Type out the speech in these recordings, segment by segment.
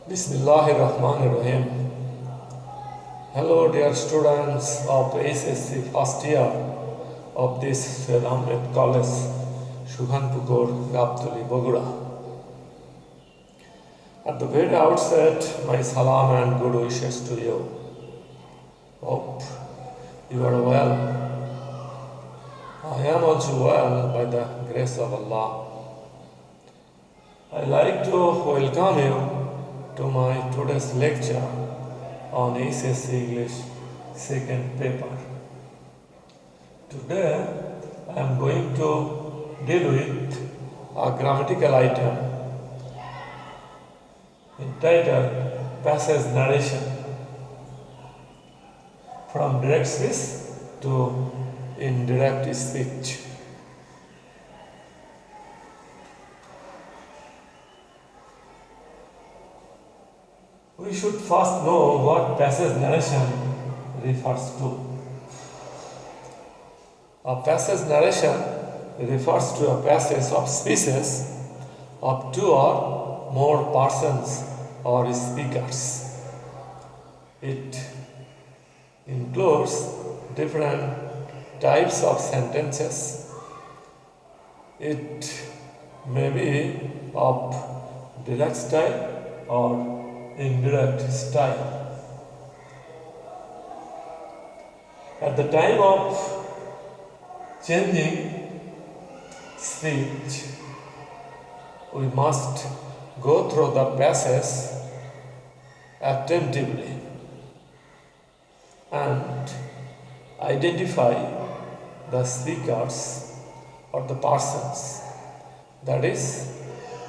Bismillahirrahmanirrahim. Hello, dear students of HSC first year of this Ahmed College, Shubhanpukur, Gaptuli, Bogura. At the very outset, my salam and good wishes to you. Hope you are well. I am also well by the grace of Allah. I'd like to welcome you to my today's lecture on HSC English second paper. Today I am going to deal with a grammatical item entitled passage narration, from direct speech to indirect speech. We should first know what passage narration refers to. A passage narration refers to a passage of speeches of two or more persons or speakers. It includes different types of sentences. It may be of direct style or indirect style. At the time of changing speech, we must go through the passage attentively and identify the speakers or the persons. That is,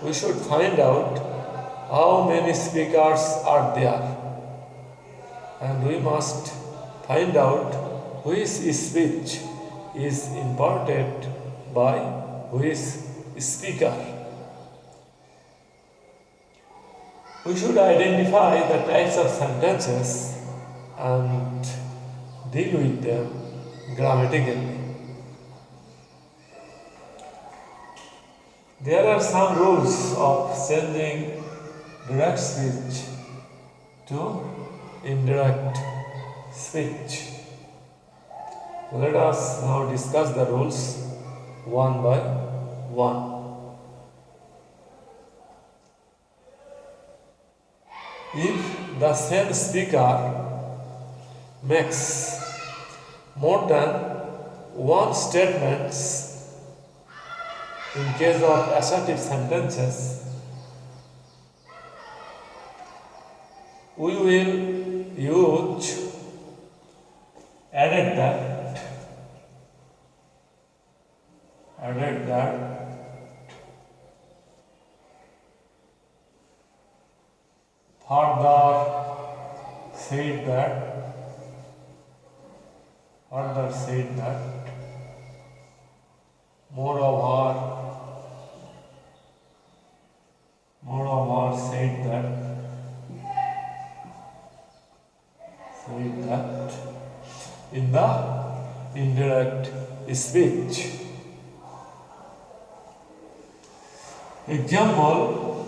we should find out how many speakers are there, and we must find out which speech is imparted by which speaker. We should identify the types of sentences and deal with them grammatically. There are some rules of changing direct speech to indirect speech. Let us now discuss the rules one by one. If the same speaker makes more than one statement in case of assertive sentences, we will use added that, further said that, moreover said that, in the indirect speech. Example,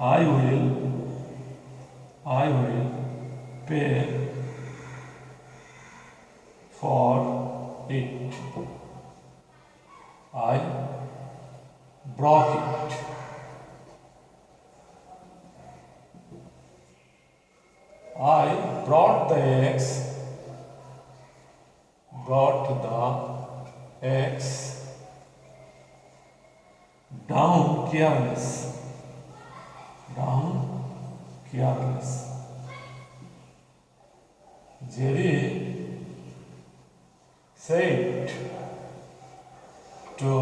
I will pay for it. I broke it. I brought the eggs down careless. Jerry said to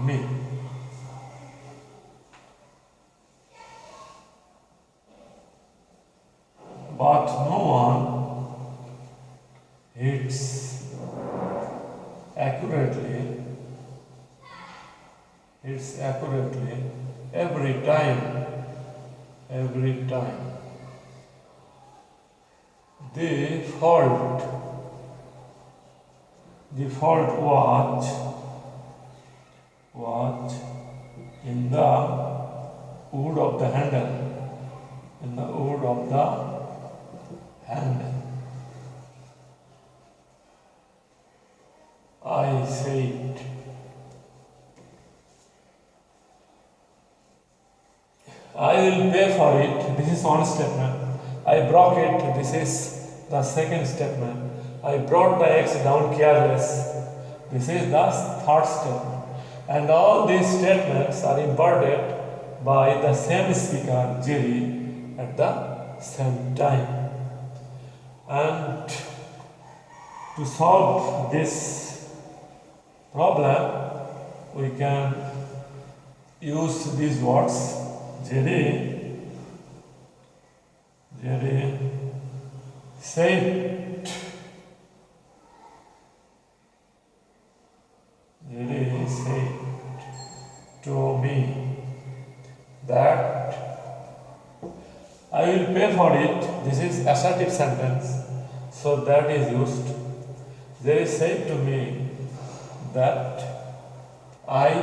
me, but no one hits accurately every time. The fault was was in the wood of the handle. In the wood of the handle. I said, I will pay for it. This is one statement. I broke it. This is the second statement. I brought the X down careless. This is the third statement. And all these statements are imparted by the same speaker, Jerry, at the same time. And to solve this problem, we can use these words. Jerry said, to me that I will pay for it. This is assertive sentence, so that is used. Jerry said to me that I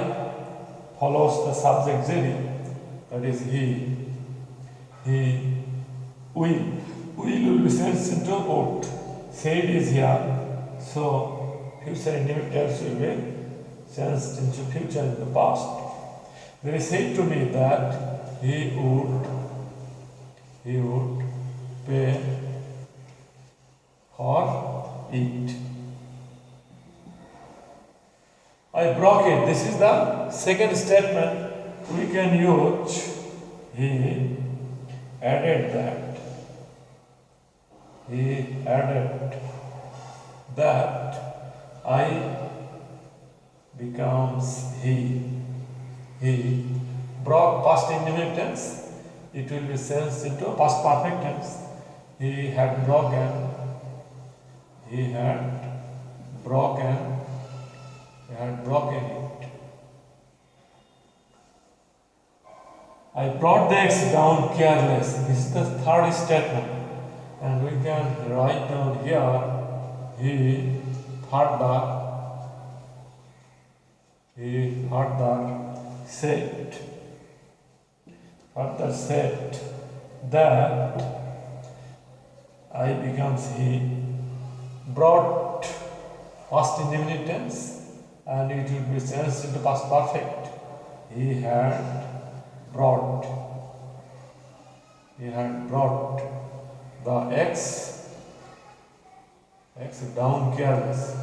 follows the subject Jerry, that is he will be changed into ought. Said is here, so future indefinite will be changed into future in the past. They said to me that he would pay for it. I broke it. This is the second statement. We can use he added that. He added that I becomes he. He brought past indefinite tense. It will be changed into past perfect tense. He had broken. He had broken it. I brought the X down careless. This is the third statement. And we can write down here, he further said that I becomes he, brought past indefinite tense, and it will be changed into past perfect. He had brought the X down careless.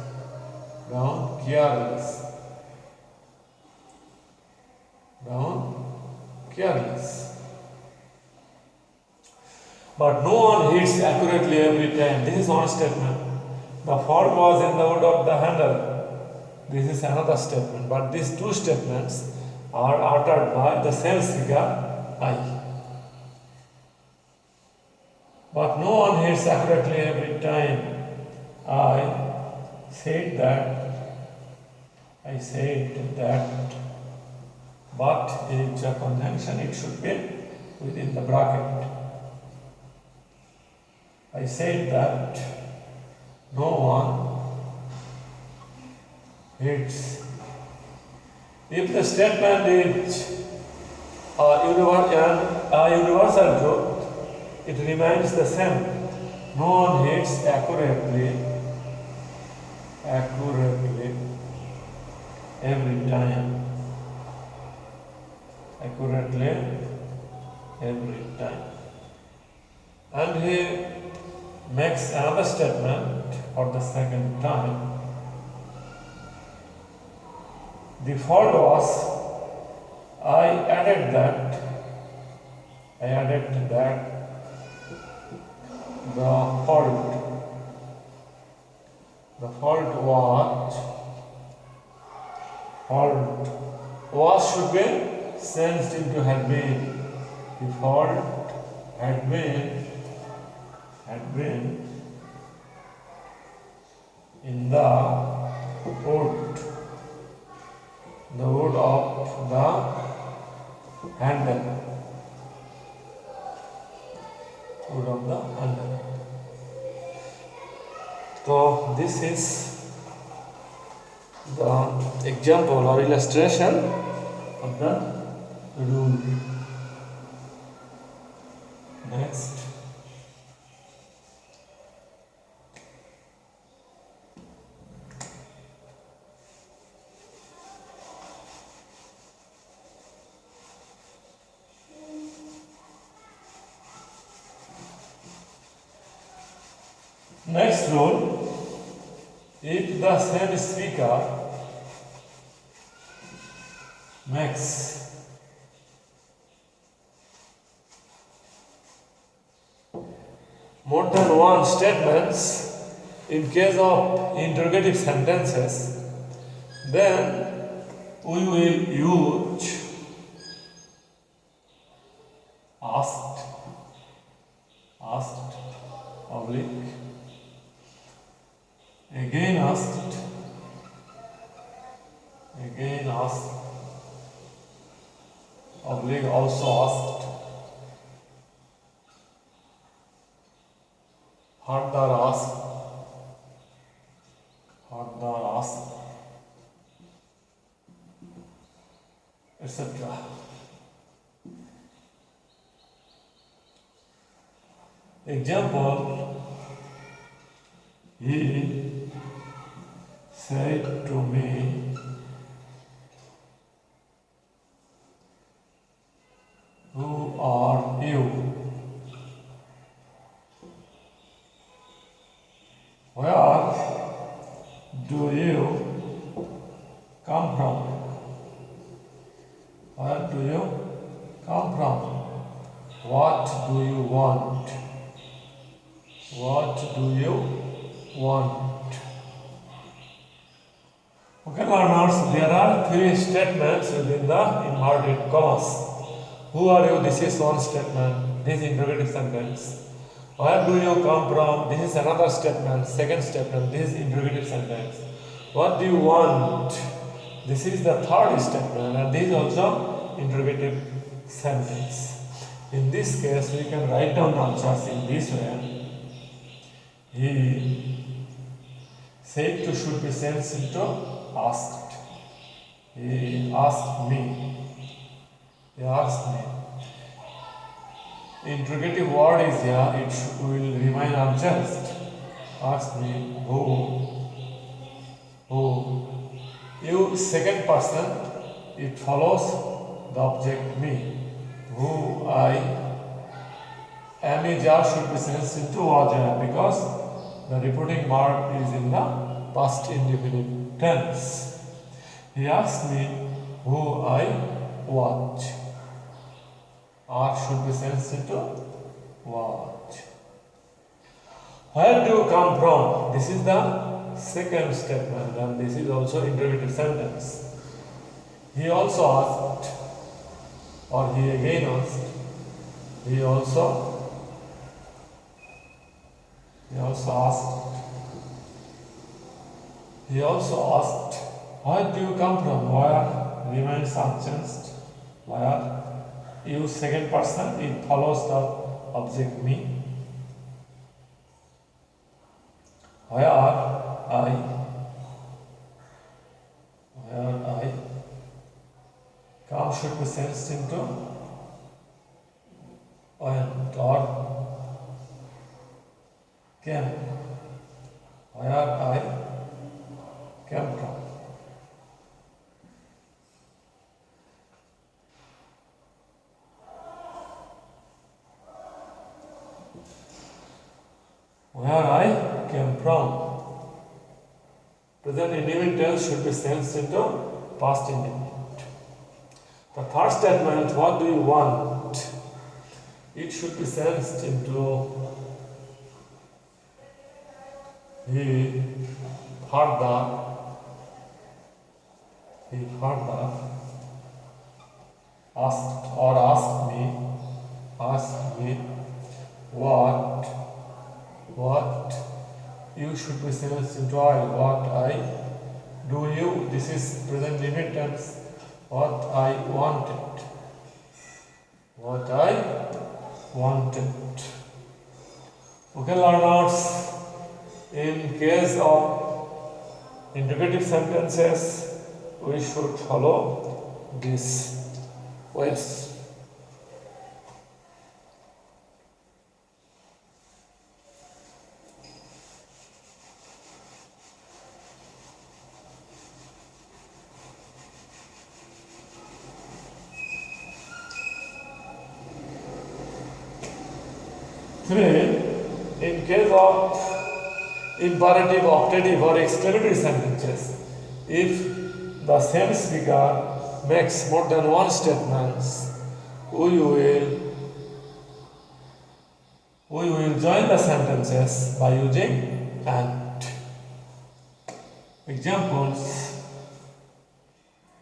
But no one hits accurately every time. This is one statement. The fault was in the wood of the handle. This is another statement. But these two statements are uttered by the same speaker, I. But no one hits accurately every time. I said that, but in each conjunction it should be within the bracket. I said that no one hits. If the statement is a universal truth, it remains the same. No one hits accurately every time. And he makes another statement for the second time. The fault was, I added that the fault was should be changed into had been. The fault had been in the wood of the handle. So this is the example or illustration of the rule. Next, rule, if the same speaker makes more than one statements in case of interrogative sentences, then we will use asked, oblique, again asked, oblique also asked, further asked, etc. Example, he said to me, who are you? Where do you come from? Where do you come from? What do you want? What do you want? Okay, learners, there are three statements within the inverted commas. Who are you? This is one statement. This is interrogative sentence. Where do you come from? This is another statement. Second statement. This is interrogative sentence. What do you want? This is the third statement, and this is also interrogative sentence. In this case, we can write down answers in this way. He said to should be changed into asked. He asked me. He asked me. Interrogative word is here, it will remain unchanged. Asked me who. You second person, it follows the object me. Who I am is here should be changed into was here because the reporting mark is in the past indefinite tense. He asked me who I watch. R should be changed into watch. Where do you come from? This is the second statement, and this is also interrogative sentence. He also asked, or he again asked. He also asked. He also asked, where do you come from? Where remains unchanged. Where use second person, it follows the object me. Where I come should be changed into went or came. Where I came from. Where I came from. Present indefinite tense should be changed into past indefinite. The third statement, what do you want? It should be changed into he further asked or asked me what you should be changed into I. What I do you. This is present limit tense. What I wanted. What I wanted. Okay, learners. In case of interrogative sentences, we should follow this ways. Three, in case of imperative, optative or exclamatory sentences, if the same speaker makes more than one statements, we will join the sentences by using and. Examples: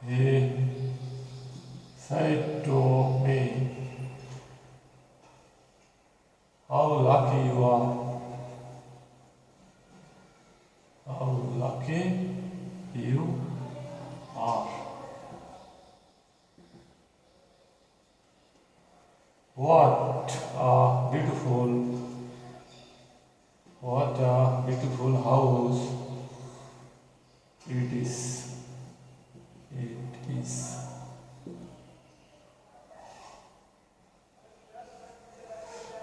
he said to me, how lucky you are. How lucky you are. What a beautiful house it is. It is.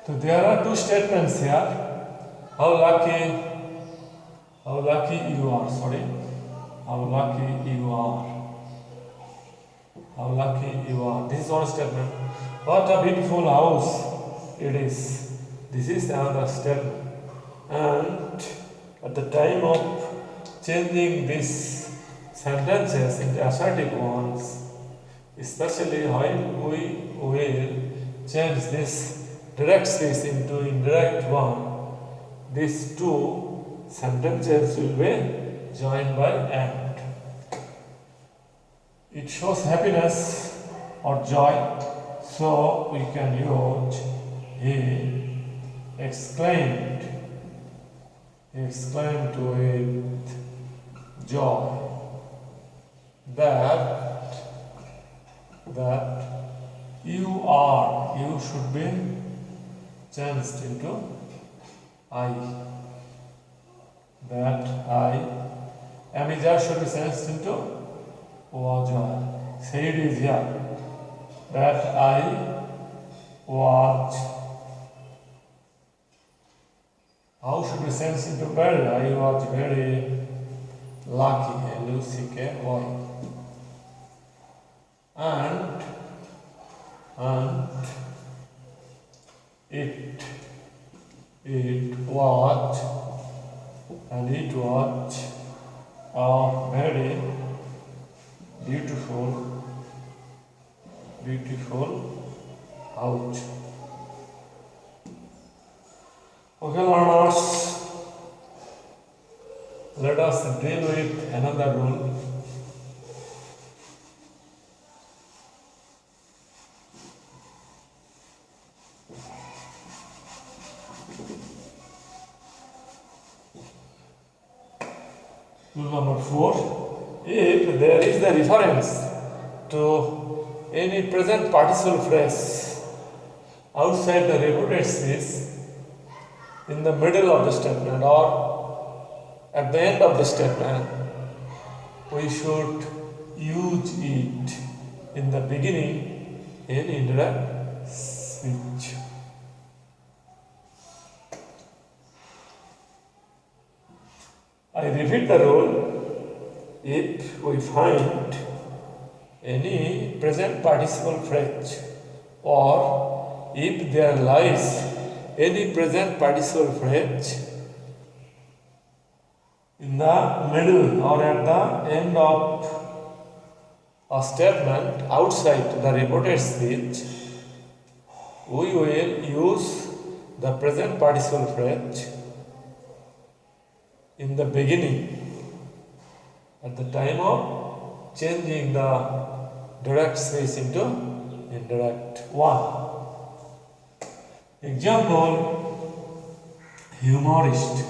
So there are two statements here. How lucky you are. Sorry. How lucky you are. How lucky you are. This is one statement. What a beautiful house it is. This is another statement. And at the time of changing these sentences into assertive ones, especially while we will change this direct speech into indirect one, these two sentences will be joined by and. It shows happiness or joy, so we can use he exclaimed with joy that you should be changed into I. That I am should be changed into was. Said is here. That I was. How should be changed into very? I was very lucky. L-U-C-K-Y. And it was a very beautiful house. Okay, learners, let us deal with another rule. Rule number 4. If there is the reference to any present participle phrase outside the repeated speech in the middle of the statement or at the end of the statement, we should use it in the beginning in indirect speech. I repeat the rule. If we find any present participle phrase or if there lies any present participle phrase in the middle or at the end of a statement outside the reported speech, we will use the present participle phrase in the beginning at the time of changing the direct speech into indirect one. Example: humorist.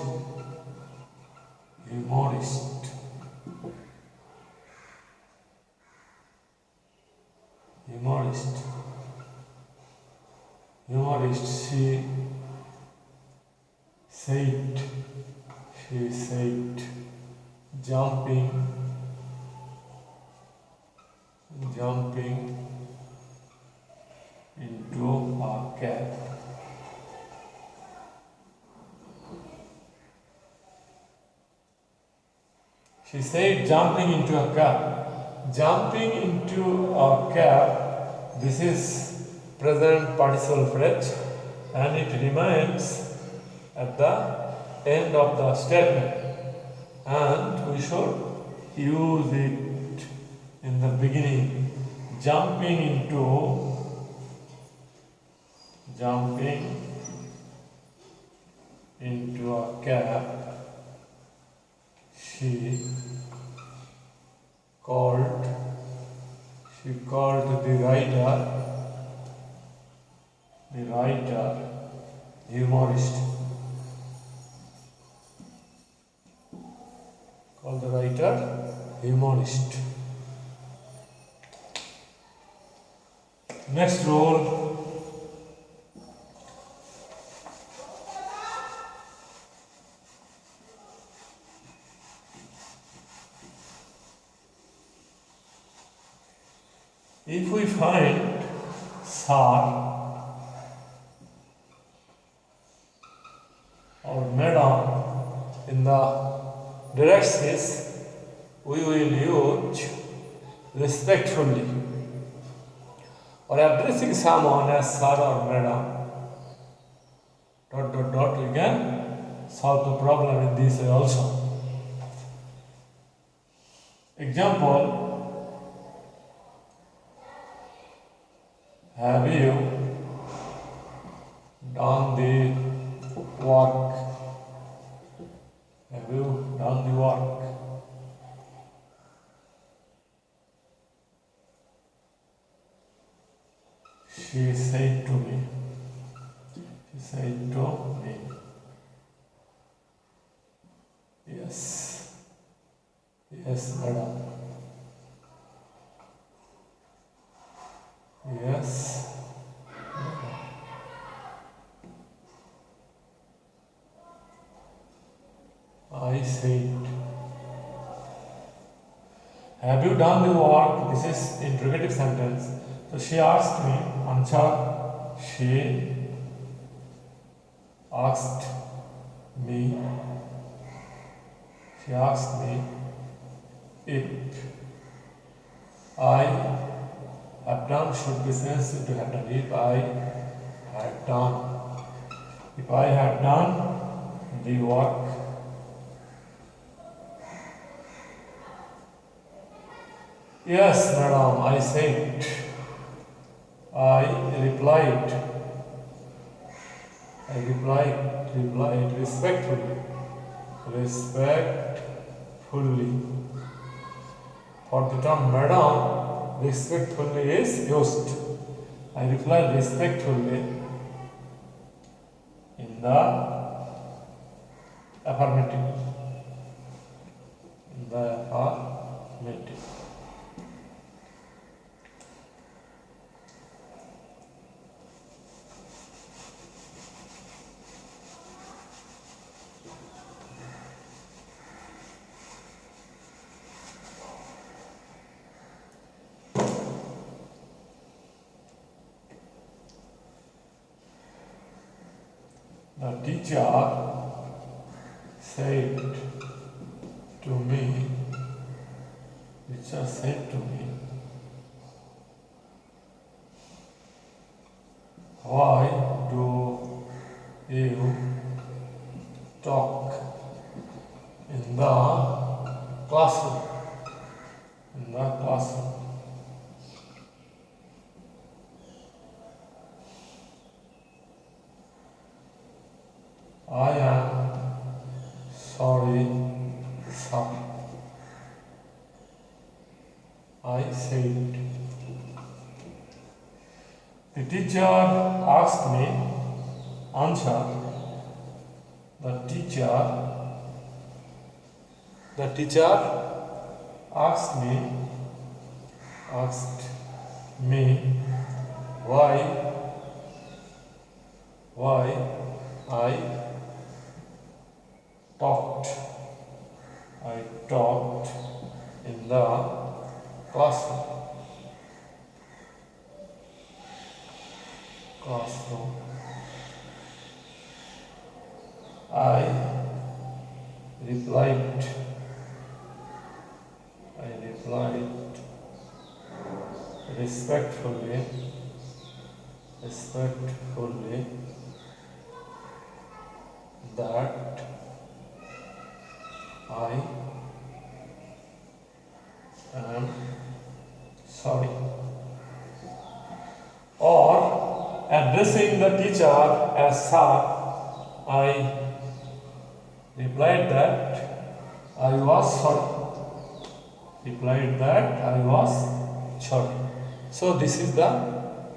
She said jumping into a cab. She said jumping into a cab. Jumping into a cab, this is present participle phrase and it remains at the end of the statement, and we should use it in the beginning. Jumping into a cab, she called the writer humorist. Called the writer humorist. Next role. If we find sir or madam in the direct case, we will use respectfully, or addressing someone as sir or madam. We can solve the problem in this way also. Example. Have you done the work? Have you done the work? She said to me. Yes. Yes, madam. Yes. I said. Have you done the work? This is interrogative sentence. So she asked me, answer. She asked me if I have done should be sensitive to have done. If I had done the work, yes, madam, I said. I replied respectfully. For the term madam, respectfully is used. I replied respectfully in the affirmative. The teacher said to me, why do you talk in the classroom? I am sorry, sir. I said. The teacher asked me, answer. The teacher asked me why I I talked in the classroom. Classroom. I replied. I replied respectfully. Respectfully that I am sorry. Or addressing the teacher as sir, I replied that I was sorry. Replied that I was sorry. So this is the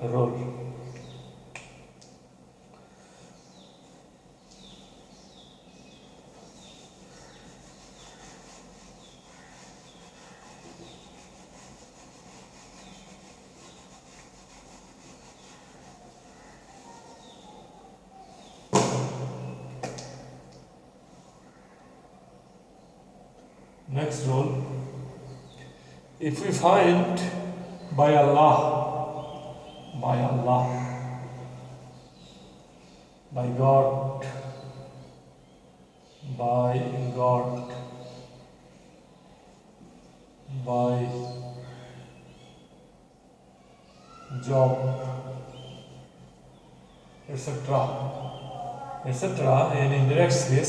rule. Next rule. If we find by Allah, by God, by job, etc. in indirect speech,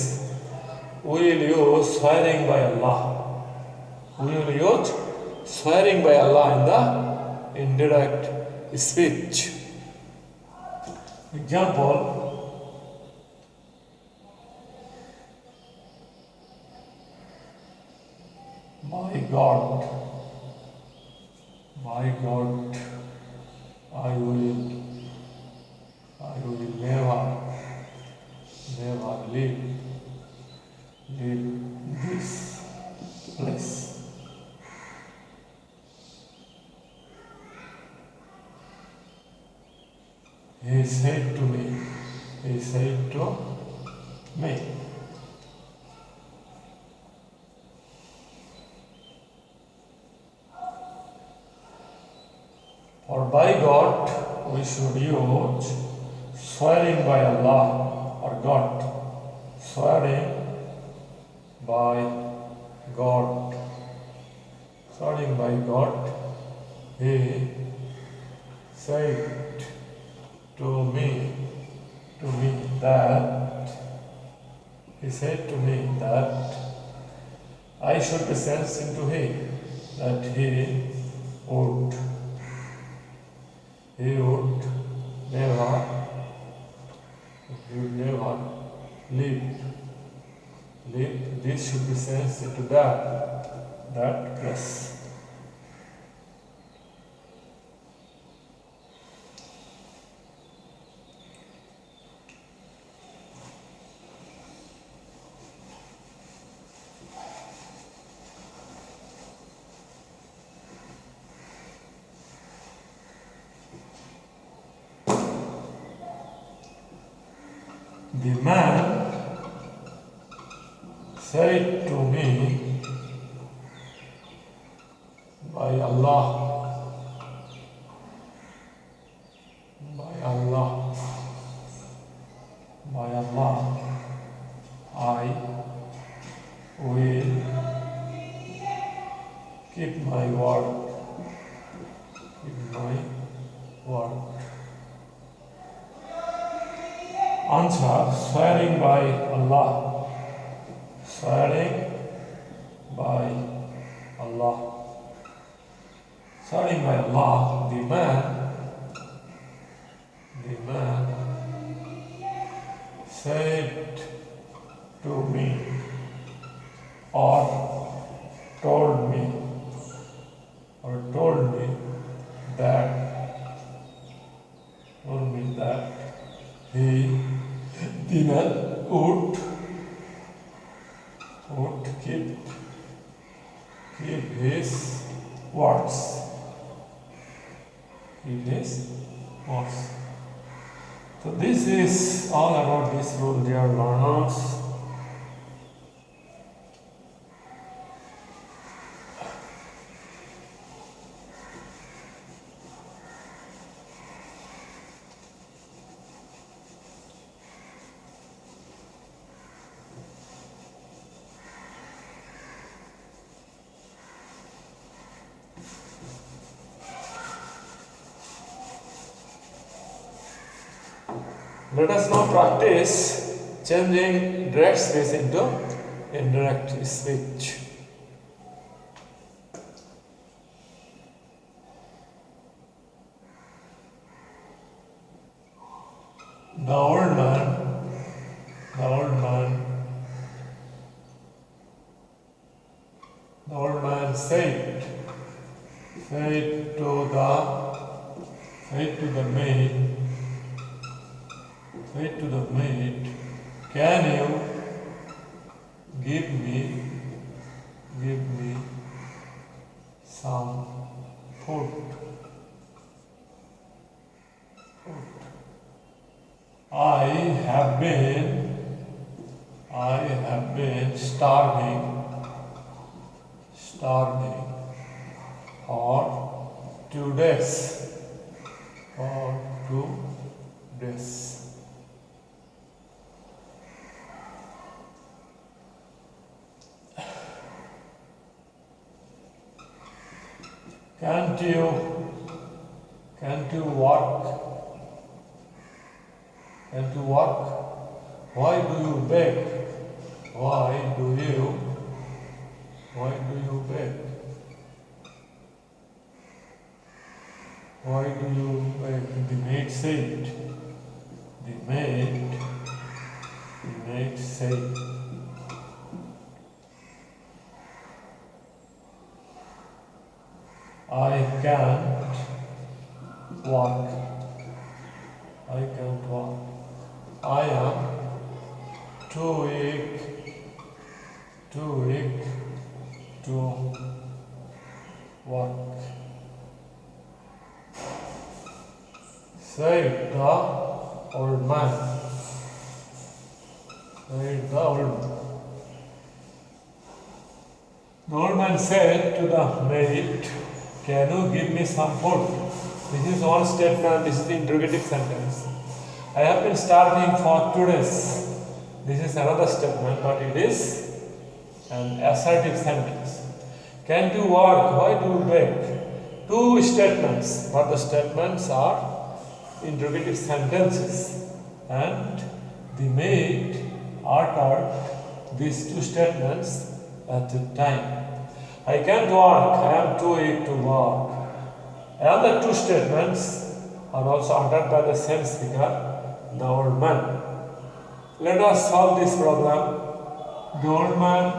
we will use swearing by Allah. We will use swearing by Allah in the indirect speech. Example, my God, I will never leave this place. He said to me, or by God, we should use swearing by Allah or God. Swearing by God. Swearing by God. He said to me that I should be sensing to him that he would never leave. This should be sensed to that place. The man said to me, by Allah, I will keep my word. Answer, swearing by Allah. Swearing by Allah. Swearing by Allah, the man said to me or told me that he would keep his words. So this is all about this rule, dear learners. Let us now practice changing direct speech into indirect speech. The old man said to the maid, can you give me some food? I have been starving for 2 days. Can't you work? Why do you beg? Why do you beg? The maid said. I can't walk. I am too weak to walk. Said the old man. The old man said to the maid, can you give me some food? This is one statement, this is the interrogative sentence. I have been starving for 2 days. This is another statement, but it is an assertive sentence. Can't you work? Why do you beg? 2 statements, but the statements are interrogative sentences. And the maid uttered these 2 statements at the time. I can't work, I am too weak to work. Another 2 statements are also uttered by the same speaker, the old man. Let us solve this problem. The old man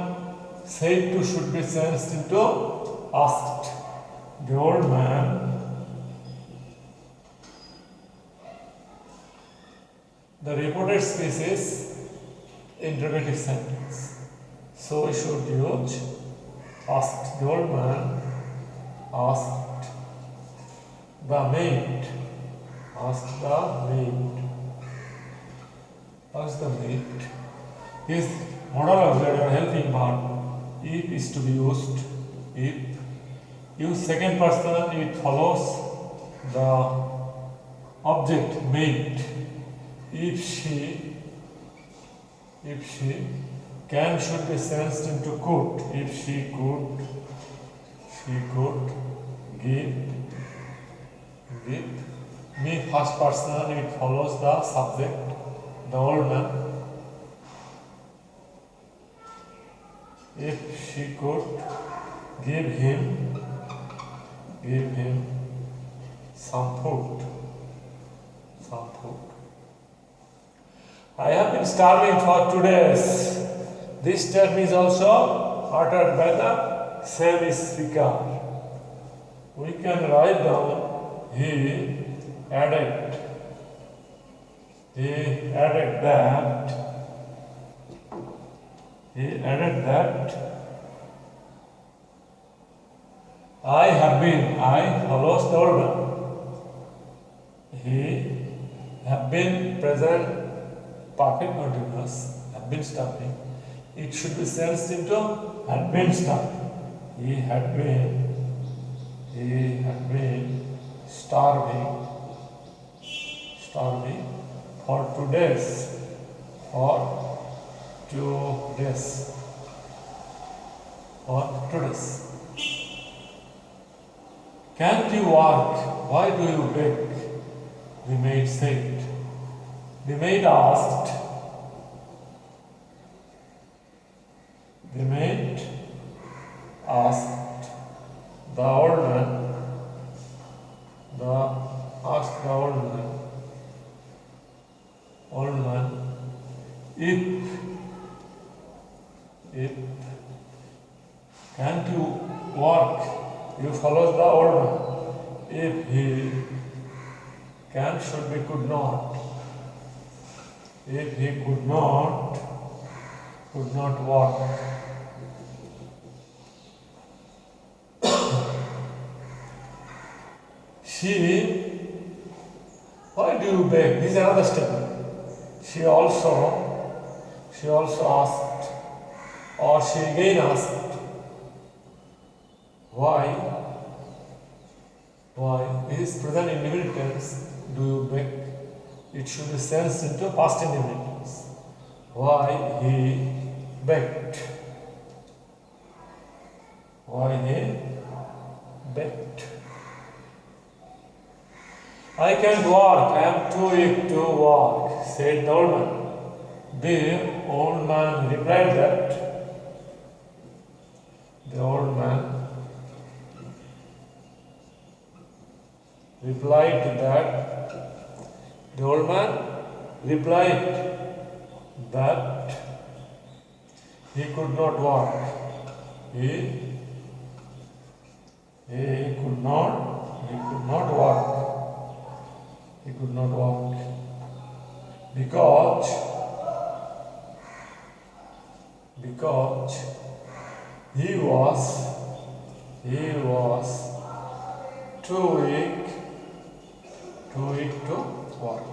said to should be changed into asked. The old man. The reported speech is interrogative sentence. So we should use asked. The old man asked the maid. His monologue or helping verb if is to be used. If use second person, it follows the object maid. If she can should be changed into could. If she could give me first person, it follows the subject, the old man. If she could give him some food. I have been starving for 2 days. This term is also uttered by the same speaker. We can write down he added that I follows the old man. He have been present perfect continuous, have been starving. It should be changed into had been starving. He had been starving for 2 days. Can't you work? Why do you beg? The maid said. The mate asked, the mate asked the old man, asked the old man, if can't you walk? You follow the old man. If he can, should be, could not. If he could not walk. She, why do you beg? This is another statement. She also asked, or she again asked, why? This is present indefinite tense. Do you beg? It should be sensed into past indefinite tense. Why he begged? Why he begged? I can't walk. I am too weak to walk, said the old man. The old man replied that. The old man replied that he could not walk. He could not walk. He could not walk because he was too weak to walk.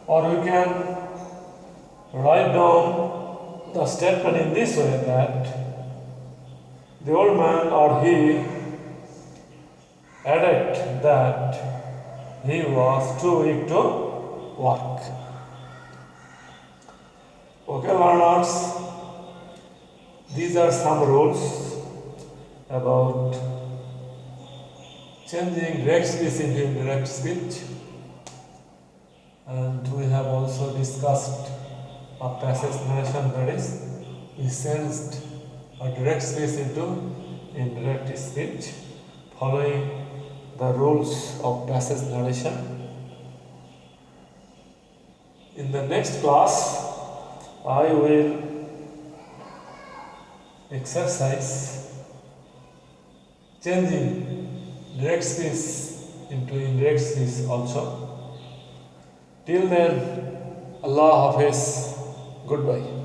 Or we can write down the statement in this way, that the old man or he added that he was too weak to walk. Okay, learners, these are some rules about changing direct speech into indirect speech, and we have also discussed a passage narration, that is, we changed a direct speech into indirect speech following the rules of passage narration. In the next class, I will exercise changing direct speech into indirect speech also. Till then, Allah Hafiz. Goodbye.